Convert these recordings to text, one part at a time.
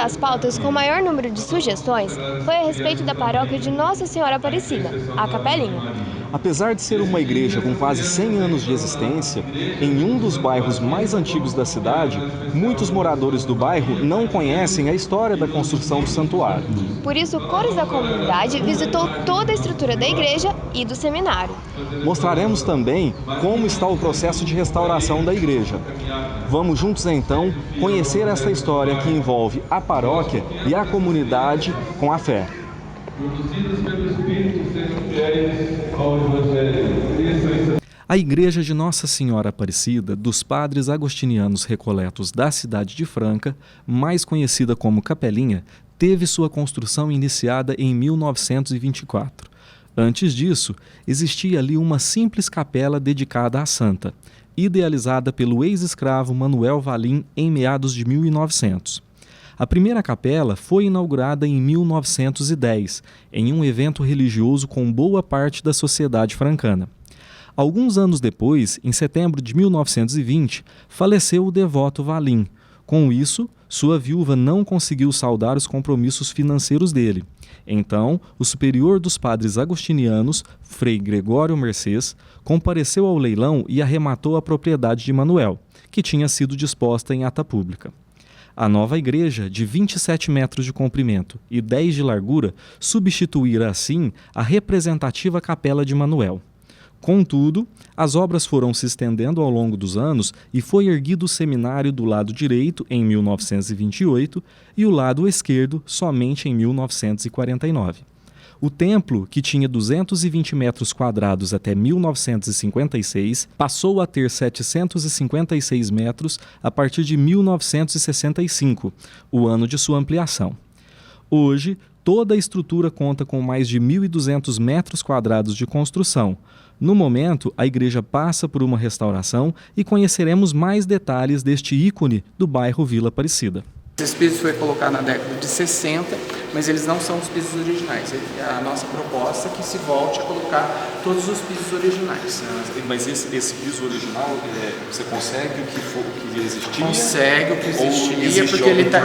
das pautas com maior número de sugestões foi a respeito da paróquia de Nossa Senhora Aparecida, a Capelinha. Apesar de ser uma igreja com quase 100 anos de existência, em um dos bairros mais antigos da cidade, muitos moradores do bairro não conhecem a história da construção do santuário. Por isso, cores da comunidade visitou toda a estrutura da igreja e do seminário. Mostraremos também como está o processo de restauração da igreja. Vamos juntos, então, conhecer essa história que envolve a paróquia e a comunidade com a fé. A Igreja de Nossa Senhora Aparecida dos Padres Agostinianos Recoletos da cidade de Franca, mais conhecida como Capelinha, teve sua construção iniciada em 1924. Antes disso, existia ali uma simples capela dedicada à santa, idealizada pelo ex-escravo Manuel Valim em meados de 1900. A primeira capela foi inaugurada em 1910, em um evento religioso com boa parte da sociedade francana. Alguns anos depois, em setembro de 1920, faleceu o devoto Valim. Com isso, sua viúva não conseguiu saldar os compromissos financeiros dele. Então, o superior dos padres agostinianos, Frei Gregório Mercês, compareceu ao leilão e arrematou a propriedade de Manuel, que tinha sido disposta em ata pública. A nova igreja, de 27 metros de comprimento e 10 de largura, substituíra assim a representativa capela de Manuel. Contudo, as obras foram se estendendo ao longo dos anos e foi erguido o seminário do lado direito em 1928 e o lado esquerdo somente em 1949. O templo, que tinha 220 metros quadrados até 1956, passou a ter 756 metros a partir de 1965, o ano de sua ampliação. Hoje, toda a estrutura conta com mais de 1.200 metros quadrados de construção. No momento, a igreja passa por uma restauração e conheceremos mais detalhes deste ícone do bairro Vila Aparecida. Esses pisos foi colocado na década de 60, mas eles não são os pisos originais. A nossa proposta é que se volte a colocar todos os pisos originais. Mas esse piso original, você consegue o que existia? Consegue o que existia, porque ele está...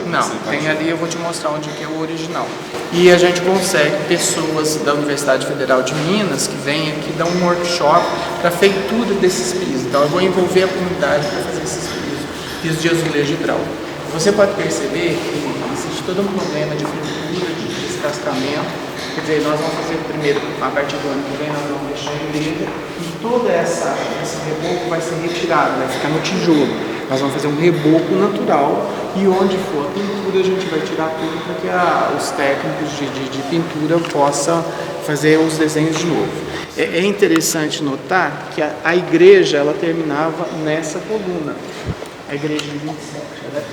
Não, tem ali, eu vou te mostrar onde que é o original. E a gente consegue pessoas da Universidade Federal de Minas que vêm aqui dar um workshop para a feitura desses pisos. Então eu vou envolver a comunidade para fazer esses pisos de azulejo hidráulico. Você pode perceber que existe todo um problema de pintura, de descascamento. Quer dizer, nós vamos fazer primeiro, a partir do ano que vem, nós vamos deixar a igreja e todo esse reboco vai ser retirado, vai ficar no tijolo. Nós vamos fazer um reboco natural e onde for a pintura a gente vai tirar tudo para que os técnicos de pintura possam fazer os desenhos de novo. É interessante notar que a igreja ela terminava nessa coluna. A igreja de 27, ela é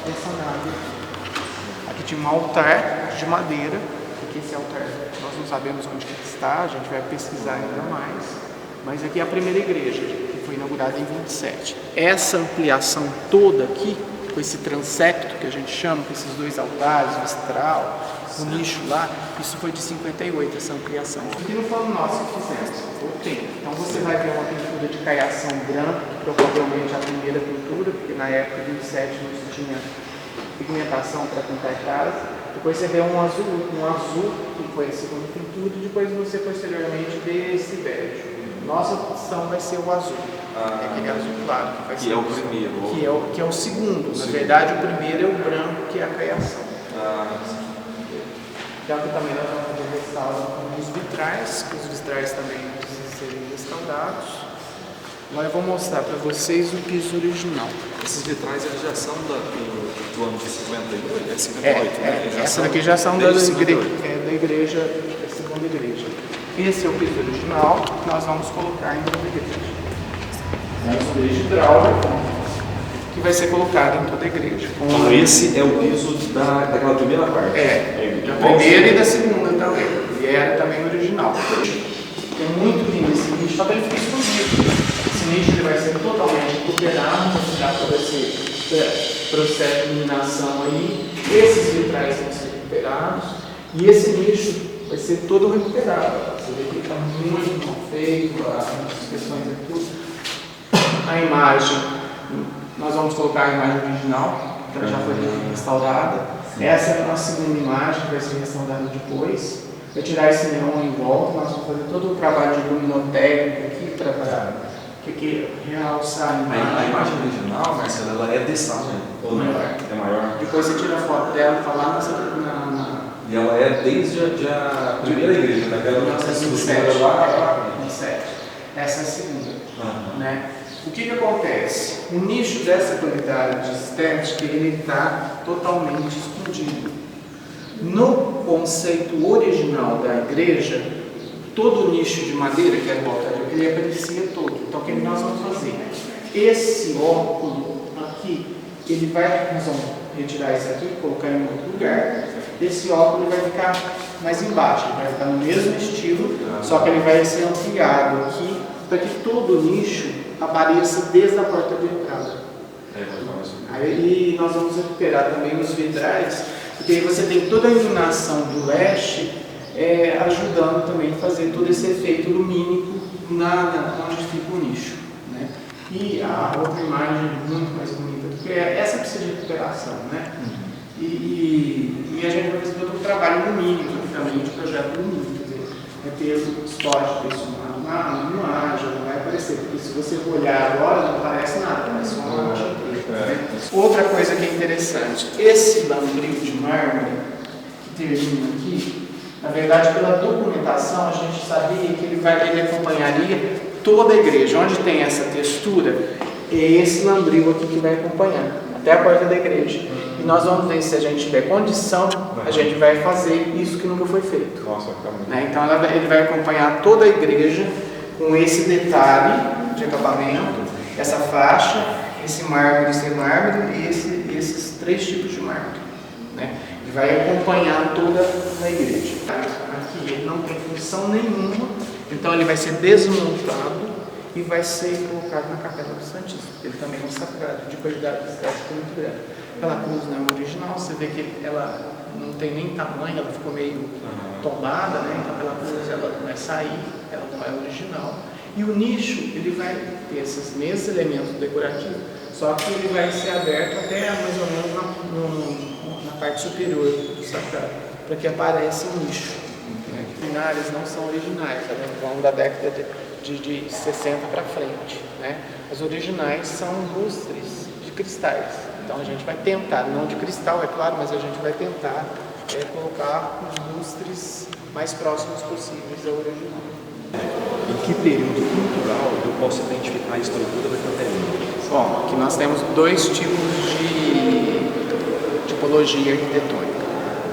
essa nave. Aqui tinha um altar de madeira, aqui esse altar nós não sabemos onde que está, a gente vai pesquisar ainda mais, mas aqui é a primeira igreja, que foi inaugurada em 27. Essa ampliação toda aqui, com esse transepto que a gente chama, com esses dois altares, o estral, o nicho lá, isso foi de 58, essa ampliação. Aqui não foi nós que fizemos, o tempo. Então você vai ver uma pintura de caiação branca, que provavelmente é a primeira pintura, porque na época de 27 não se tinha pigmentação para pintar casa. Depois você vê um azul, que foi a segunda pintura, e depois você posteriormente vê esse bege. Nossa opção vai ser o azul. Aquele azul claro, que vai ser o primeiro. Que é o segundo. Na verdade, o primeiro é o branco, que é a caiação. Então aqui também nós vamos fazer restauro com os vitrais, que os vitrais também precisam serem restaurados. Agora eu vou mostrar para vocês o piso original. Esses vitrais eles já são do ano de 58, 58, né? Essa daqui já são da igreja, da segunda igreja. Esse é o piso original que nós vamos colocar em toda a igreja. É o azulejo hidráulico que vai ser colocado em toda a igreja. Então esse é o piso daquela primeira parte? Da primeira e da segunda também. E era também original. É muito lindo esse nicho, só que ele fica escondido. Esse nicho ele vai ser totalmente recuperado, vai ficar todo esse processo de iluminação aí. Esses vitrais vão ser recuperados e esse nicho vai ser todo recuperado. Você vê que está muito mal feito, as questões aqui. A imagem, nós vamos colocar a imagem original. então já foi restaurada. Essa é a nossa segunda imagem, que vai ser restaurada depois. Vai tirar esse neon em volta, nós vamos fazer todo o trabalho de luminotécnica aqui para realçar a imagem. A imagem original, Marcelo, ela é desse tamanho, ou não? É maior? Depois você tira a foto dela e está lá E ela é desde a primeira igreja, daquela nossa estrutura lá. 27. Essa é a segunda. Né? O que acontece? O nicho dessa qualidade estética ele está totalmente escondido. No conceito original da igreja, todo o nicho de madeira que era voltado, ele aparecia todo. Então o que nós vamos fazer? Esse óculo aqui, nós vamos retirar esse aqui, colocar em outro lugar. Esse óculo vai ficar mais embaixo, ele vai ficar no mesmo estilo, só que ele vai ser ampliado aqui para que todo o nicho apareça desde a porta de entrada. Aí nós vamos recuperar também os vitrais, porque aí você tem toda a iluminação do leste ajudando também a fazer todo esse efeito lumínico onde fica o nicho. Né? E a outra imagem muito mais bonita, porque essa precisa de recuperação. Né? E a gente vai fazer todo o trabalho lumínico também, de projeto lumínico. Quer dizer, vai ter o esporte pressionado na imagem, não vai aparecer, porque se você olhar agora não aparece nada, parece uma imagem preta. Né? Outra coisa que é interessante, esse lambril de mármore que termina aqui, na verdade, pela documentação, a gente sabia que ele acompanharia toda a igreja. Onde tem essa textura, é esse lambril aqui que vai acompanhar, até a porta da igreja. E nós vamos ver se a gente tiver condição, a gente vai fazer isso que nunca foi feito. Nossa, né? Então ele vai acompanhar toda a igreja com esse detalhe de acabamento, essa faixa, esse mármore e esses três tipos de mármore. Né? Ele vai acompanhar toda a igreja. Aqui ele não tem função nenhuma, então ele vai ser desmontado e vai ser colocado na Capela do Santíssimo. Ele também é um sagrado de qualidade estética muito grande. Aquela cruz não é original, você vê que ela não tem nem tamanho, ela ficou meio tombada, né? Então aquela cruz ela vai sair, ela não é original. E o nicho ele vai ter esses mesmos elementos decorativos, só que ele vai ser aberto até mais ou menos na parte superior do sagrado, para que apareça o nicho. As luminárias não são originais, elas vão da década de 60 para frente. Né? As originais são lustres de cristais. Então a gente vai tentar, não de cristal, é claro, mas a gente vai tentar colocar os lustres mais próximos possíveis ao original. Em que período cultural eu posso identificar a estrutura da capelinha? Bom, aqui nós temos dois tipos de tipologia arquitetônica.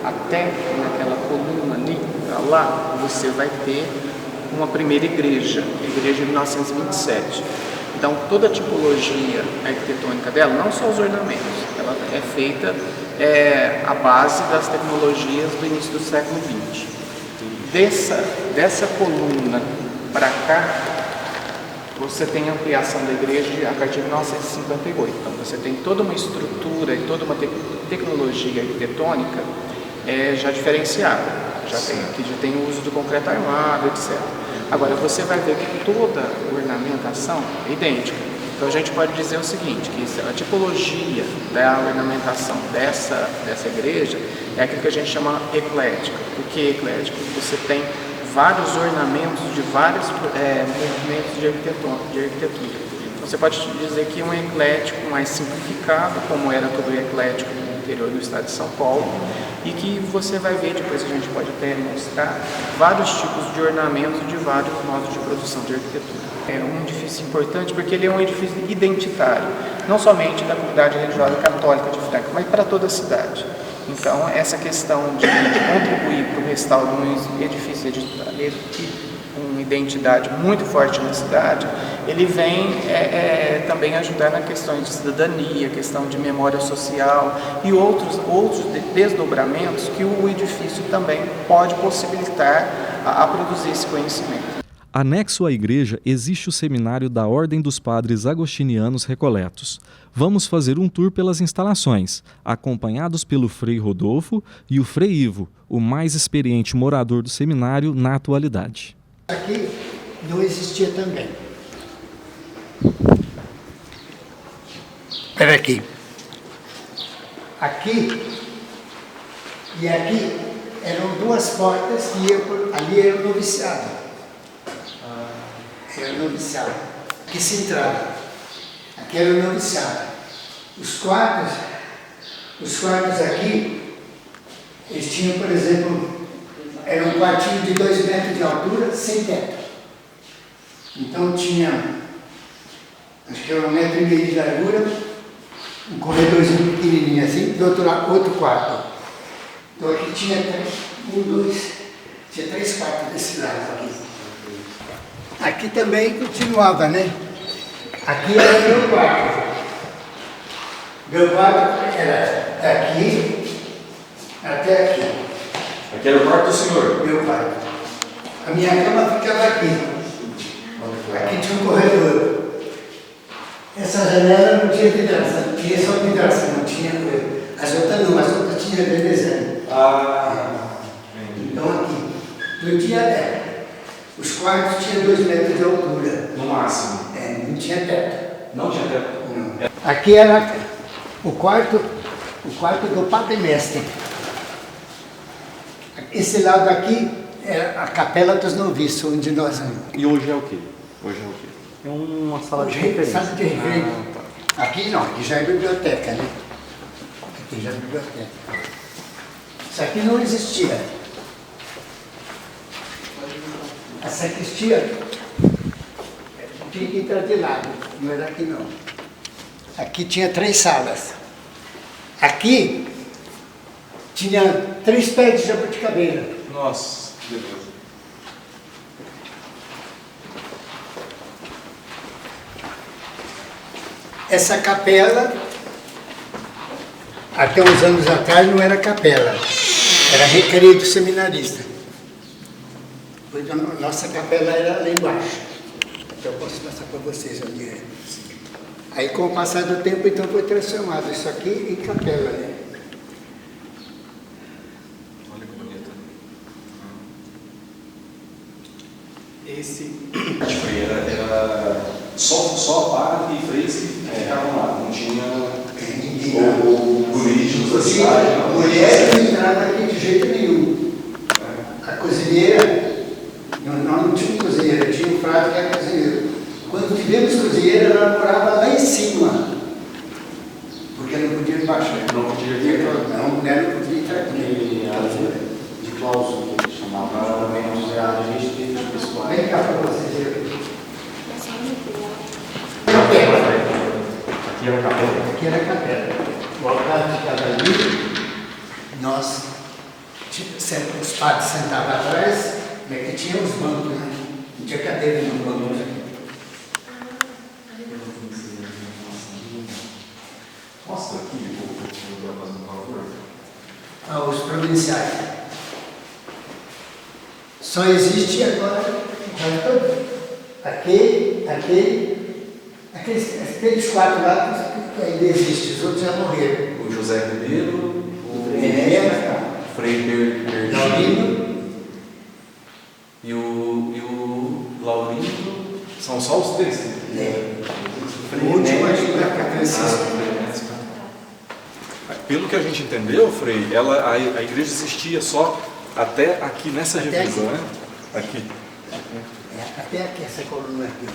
Até naquela coluna ali, para lá, você vai ter uma primeira igreja, a igreja de 1927. Então, toda a tipologia arquitetônica dela, não só os ornamentos, ela é feita à base das tecnologias do início do século XX. Dessa coluna para cá, você tem a ampliação da igreja a partir de 1958. Então, você tem toda uma estrutura e toda uma tecnologia arquitetônica já diferenciada. Já tem o uso do concreto armado, etc. Agora, você vai ver que toda a ornamentação é idêntica. Então, a gente pode dizer o seguinte, que a tipologia da ornamentação dessa igreja é aquilo que a gente chama eclética. Por que eclética? Você tem vários ornamentos de vários movimentos de arquitetura. Então, você pode dizer que é um eclético mais simplificado, como era todo o eclético no interior do estado de São Paulo, e que você vai ver, depois a gente pode até mostrar, vários tipos de ornamentos de vários modos de produção de arquitetura. É um edifício importante porque ele é um edifício identitário, não somente da comunidade religiosa católica de Franca, mas para toda a cidade. Então, essa questão de contribuir para o restauro de um edifício com identidade muito forte na cidade, ele vem também ajudar na questão de cidadania, questão de memória social e outros desdobramentos que o edifício também pode possibilitar a produzir esse conhecimento. Anexo à igreja existe o seminário da Ordem dos Padres Agostinianos Recoletos. Vamos fazer um tour pelas instalações, acompanhados pelo Frei Rodolfo e o Frei Ivo, o mais experiente morador do seminário na atualidade. Aqui não existia também. Espera aqui. aqui e aqui eram duas portas que iam ali era o noviciado. Era o noviciado. Aqui se entrava. Aqui era o noviciado. Os quartos aqui, eles tinham, por exemplo, era um quartinho de 2 metros de altura, sem teto. Então tinha, acho que era 1,5 metro de largura, um corredorzinho pequenininho assim, do outro lado, outro quarto. Então aqui tinha tinha 3 quartos desse lado aqui. Aqui também continuava, né? Aqui era o meu quarto. Meu quarto era daqui até aqui. Aqui era o quarto do senhor? Meu quarto. A minha cama ficava aqui. Aqui tinha um corredor. Essa janela não tinha vidraça, tinha só vidraça, não tinha coisa. As outras não, as outras tinham desenho. Então aqui. Não tinha teto. Os quartos tinham 2 metros de altura. No máximo? Não tinha teto. Não tinha teto? Não. Aqui era o quarto do padre mestre. Esse lado aqui é a capela dos noviços, onde nós vamos. E hoje é o quê? Hoje é o quê? É uma sala de Sala referência. de recreio. Aqui não, aqui já é biblioteca, né? Aqui já é biblioteca. Isso aqui não existia. A sacristia tinha que entrar de lado, não era aqui não. Aqui tinha 3 salas. Aqui tinha 3 pés de jabuticabeira. Nossa, que beleza. Essa capela, até uns anos atrás, não era capela, era recreio do seminarista. Pois a nossa capela era lá embaixo. Então eu posso passar para vocês onde é. Aí com o passar do tempo, então foi transformado isso aqui em capela, né? Olha que bonito. Esse Era só padre e freis que ficavam lá, não tinha políticos da cidade. Mulher não entrava aqui de jeito nenhum. A cozinheira, nós não tínhamos cozinheira, tinha um prato que era cozinheiro. Quando tivemos cozinheira, ela morava lá em cima, porque não podia embaixo. Não podia vir. Não, a mulher não podia entrar aqui. e a de clausura, que eles chamavam também nos áreas restritas pessoais. Vem cá para vocês verem. Aqui era a capela. Aqui era a capela. O altar ficava ali, nós, os padres sentavam atrás, mas que tinha os bancos, né? Não tinha cadeira no banco. Né? Mostra aqui o que eu vou fazer um favor. Os provinciais. Só existe agora aqueles 4 lá que ainda existem, os outros já morreram. O José Ribeiro, o Frei Laurindo e o Laurindo, são só os 3. O último acho que era Francisco. Pelo que a gente entendeu, Frei, a igreja existia só até aqui nessa Até região, aqui. né? Aqui. Até aqui, essa coluna aqui.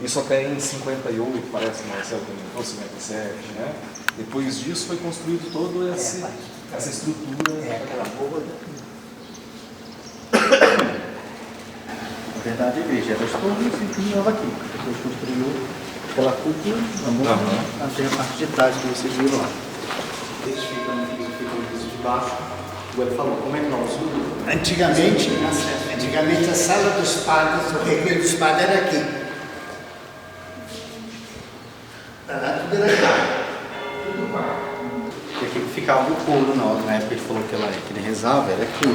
Isso até em 58, parece, Marcelo, ou 57, né? Depois disso foi construído toda essa estrutura. Aquela boa. Na verdade, a igreja era toda assim, nova aqui. Depois construiu aquela cúpula, até a parte de trás que vocês viram lá. Eles ficam no piso de baixo. O Hélio falou, como é que nós Antigamente a sala dos padres, o recreio dos padres era aqui. Para lá tudo era quarto. Tudo quarto. Aqui ficava o couro na época ele falou que ele rezava, era aqui.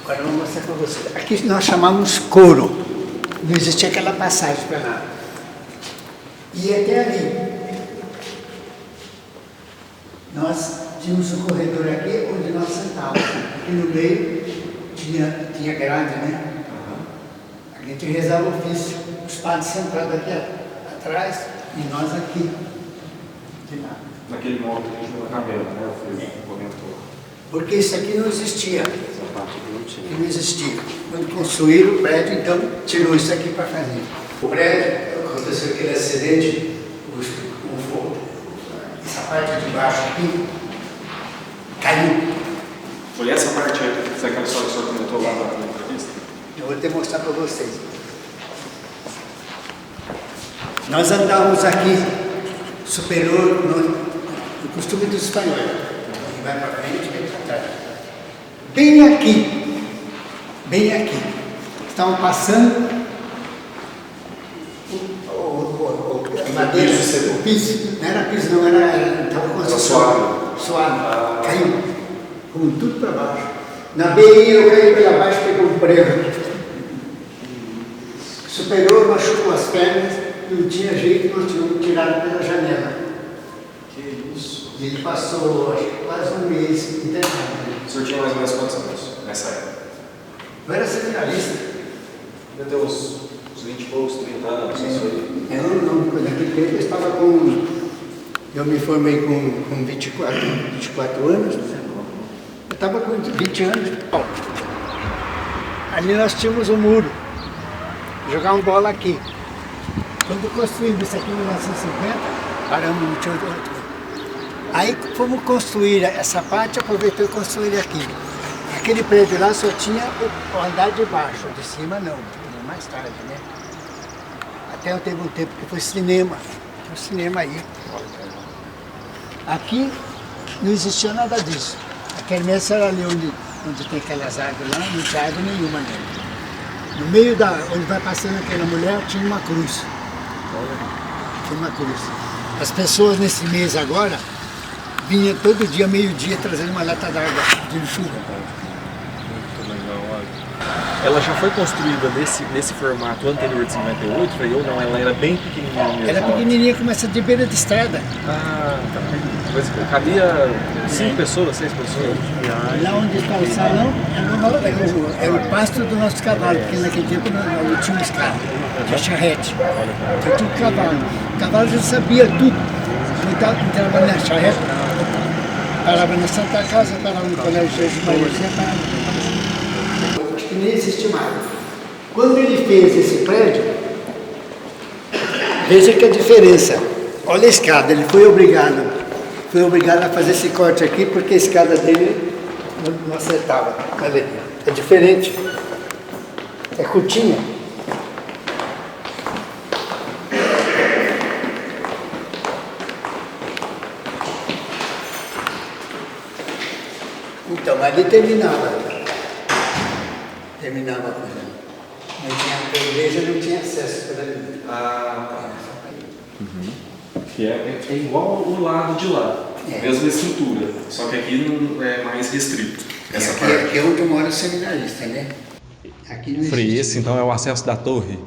Agora eu vou mostrar para vocês. Aqui nós chamamos coro. Não existia aquela passagem para lá. E até ali. Nós tínhamos um corredor aqui onde nós sentávamos. Aqui no meio tinha grade, né? A gente rezava o ofício. Os padres sentados aqui atrás e nós aqui. De nada. Naquele modo que a gente viu na tabela, né? O comentou. Porque isso aqui não existia. Essa parte aqui não tinha. Não existia. Quando construíram o prédio, então tirou isso aqui para fazer. O prédio, aconteceu aquele acidente, essa parte de baixo aqui caiu. Foi essa parte aí, aquela história que o senhor comentou lá na entrevista? Eu vou até mostrar para vocês. Nós andávamos aqui, superior, no costume dos espanhóis. Vai para frente, vem para trás. Bem aqui. Estavam passando a madeira, o piso. Não era piso, não, estava construção. Suave. Caiu. Como tudo para baixo. Na BI eu caí para baixo, pegou um prego. O superior machucou as pernas, não tinha jeito, nós tínhamos tirado pela janela. Que isso? E ele passou, acho que quase um mês internado. O senhor tinha mais ou menos quantos anos nessa época? Eu era seminarista. Devia ter uns 20 e poucos, 30 anos, isso aí. Não, naquele tempo eu estava com... Eu me formei com 24 anos. Eu estava com 20 anos. Bom, ali nós tínhamos um muro. Jogávamos bola aqui. Quando construímos isso aqui em 1950, paramos no tinha outro. Aí fomos construir essa parte, aproveitou e construir aqui. Aquele prédio lá só tinha o andar de baixo, de cima não, mais tarde, né? Até teve um tempo que foi cinema, tinha um cinema aí. Aqui não existia nada disso. A quermesse era ali onde tem aquelas árvores lá, não tinha árvore nenhuma nele. No meio onde vai passando aquela mulher, tinha uma cruz. Tinha uma cruz. As pessoas nesse mês agora, vinha todo dia, meio-dia, trazendo uma lata d'água de chuva. Muito legal, olha. Ela já foi construída nesse formato anterior de 58, foi ou não? Ela era bem pequenininha mesmo? Era pequenininha, começa de beira de estrada. Ah, tá. Mas cabia 5 pessoas, 6 pessoas? Lá onde está o salão, era o pasto do nosso cavalo, porque naquele tempo não tínhamos carro, tinha charrete. Então tinha um cavalo. O cavalo já sabia tudo. Entrava na charrete, parava na Santa Casa, parava no Colégio Jesus Maria, parava. Acho que nem existe mais. Quando ele fez esse prédio, veja que a diferença. Olha a escada, ele foi obrigado a fazer esse corte aqui, porque a escada dele não acertava. Olha, é diferente. É curtinha. Então, ali terminava a coisa. A igreja não tinha acesso por ali. Ah, tá. Que é igual o lado de lá, mesma estrutura, só que aqui não é mais restrito. Essa parte. Aqui é onde mora o seminarista, né? Aqui não existia. Esse então é o acesso da torre?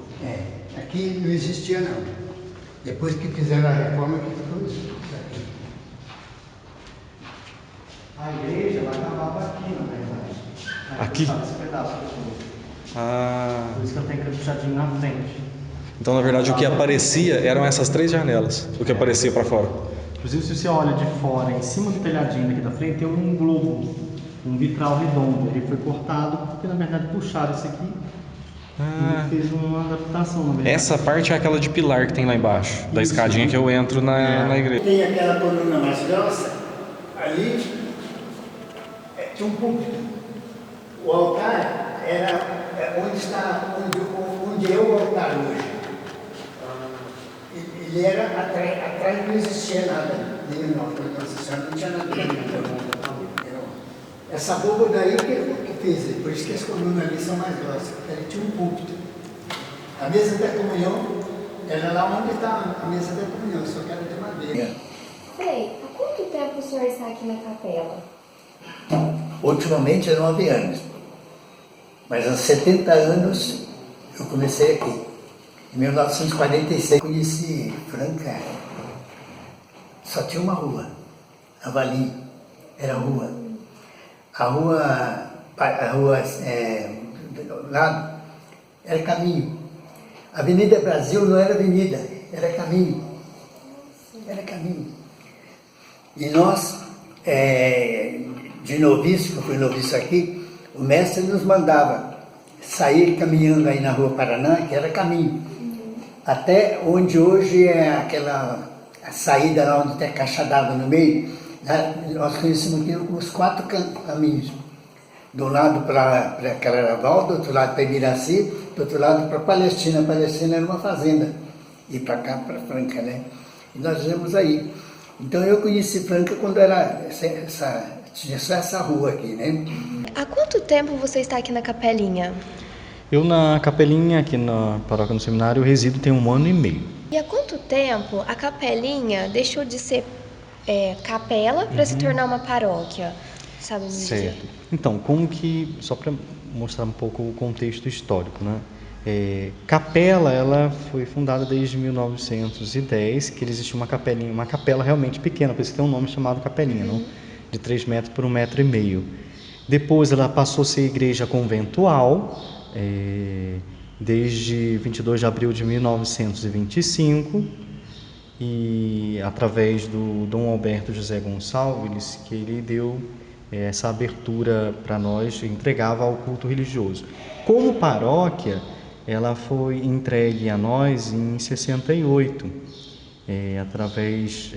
Aqui não existia não. Depois que fizeram a reforma, que ficou isso aqui. A igreja ela acabava aqui, na verdade. Aqui? Esse pedaço aqui. Por isso que eu tenho aquele puxadinho na frente. Então, na verdade, o que aparecia eram essas 3 janelas, o que aparecia para fora. Inclusive, se você olha de fora, em cima do telhadinho daqui da frente, tem um globo, um vitral redondo. Ele foi cortado porque, na verdade, puxaram isso aqui e fez uma adaptação, na verdade. Essa parte é aquela de pilar que tem lá embaixo, da escadinha que eu entro na igreja. Tem aquela coluna mais grossa, ali tinha um púlpito. O altar era onde é o altar hoje. Ele era atrás não existia nada, não tinha nada. Essa boba daí que fez, por isso que as colunas ali são mais grossas, porque ali tinha um púlpito. A mesa da comunhão era lá onde está a mesa da comunhão, só que era de madeira. Sei, há quanto tempo o senhor está aqui na capela? Ultimamente 9 anos, mas há 70 anos eu comecei aqui. Em 1946 conheci Franca, só tinha uma rua, Avalim, era rua. A rua lá era caminho. A Avenida Brasil não era avenida, era caminho. Era caminho. E nós, de noviço, que eu fui noviço aqui, o mestre nos mandava sair caminhando aí na Rua Paraná, que era caminho, até onde hoje é a saída lá onde tem a caixa d'água no meio. Nós conhecemos aqui os 4 caminhos. De um lado para Cararaval, do outro lado para Ibiraci, do outro lado para Palestina. A Palestina era uma fazenda, e para cá, para Franca, né? E nós vivemos aí. Então eu conheci Franca quando tinha só essa rua aqui, né? Há quanto tempo você está aqui na Capelinha? Eu na Capelinha, aqui na Paróquia do Seminário, eu resido tem 1 ano e meio. E há quanto tempo a Capelinha deixou de ser capela para se tornar uma paróquia? Sabe me dizer? Certo. Então, só para mostrar um pouco o contexto histórico, né? Capela, ela foi fundada desde 1910, que existia uma capelinha, uma capela realmente pequena, por isso que tem um nome chamado Capelinha, não? De 3 metros por 1,5 metro. Depois ela passou a ser igreja conventual, desde 22 de abril de 1925, e através do Dom Alberto José Gonçalves, que ele deu essa abertura para nós, entregava ao culto religioso. Como paróquia, ela foi entregue a nós em 68, através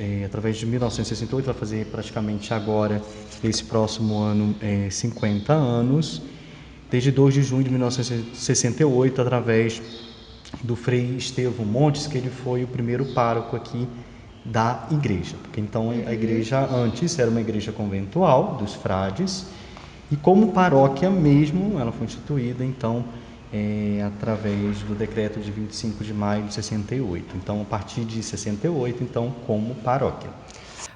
de 1968, vai fazer praticamente agora, esse próximo ano, 50 anos, desde 2 de junho de 1968, através do Frei Estevão Montes, que ele foi o primeiro pároco aqui da igreja, porque então a igreja antes era uma igreja conventual dos frades, e como paróquia mesmo, ela foi instituída então através do decreto de 25 de maio de 68, então a partir de 68, então como paróquia.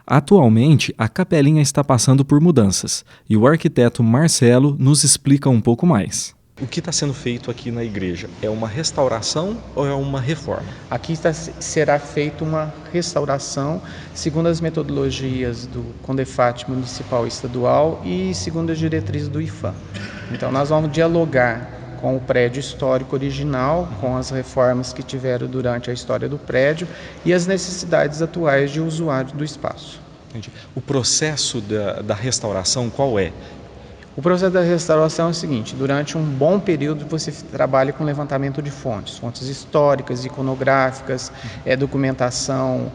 Atualmente, a Capelinha está passando por mudanças e o arquiteto Marcelo nos explica um pouco mais. O que está sendo feito aqui na igreja? É uma restauração ou é uma reforma? Aqui será feita uma restauração segundo as metodologias do CONDEFAT Municipal e Estadual e segundo as diretrizes do IFAM. Então nós vamos dialogar com o prédio histórico original, com as reformas que tiveram durante a história do prédio e as necessidades atuais de usuário do espaço. Entendi. O processo da restauração qual é? O processo da restauração é o seguinte: durante um bom período você trabalha com levantamento de fontes históricas, iconográficas, documentação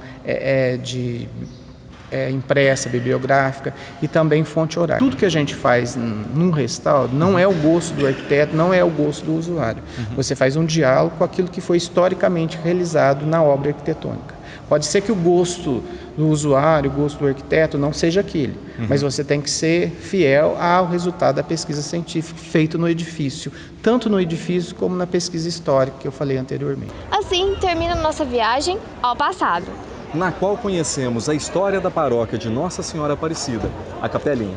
impressa, bibliográfica e também fonte oral. Tudo que a gente faz num restauro não é o gosto do arquiteto, não é o gosto do usuário. Você faz um diálogo com aquilo que foi historicamente realizado na obra arquitetônica. Pode ser que o gosto do usuário, o gosto do arquiteto não seja aquele, mas você tem que ser fiel ao resultado da pesquisa científica feita no edifício, tanto no edifício como na pesquisa histórica que eu falei anteriormente. Assim termina nossa viagem ao passado, Na qual conhecemos a história da paróquia de Nossa Senhora Aparecida, a Capelinha.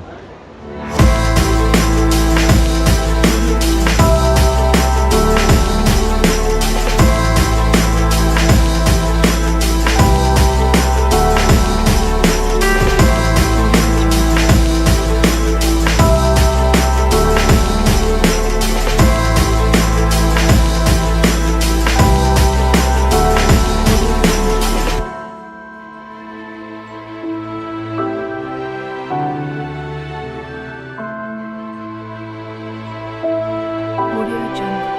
Audio Jungle.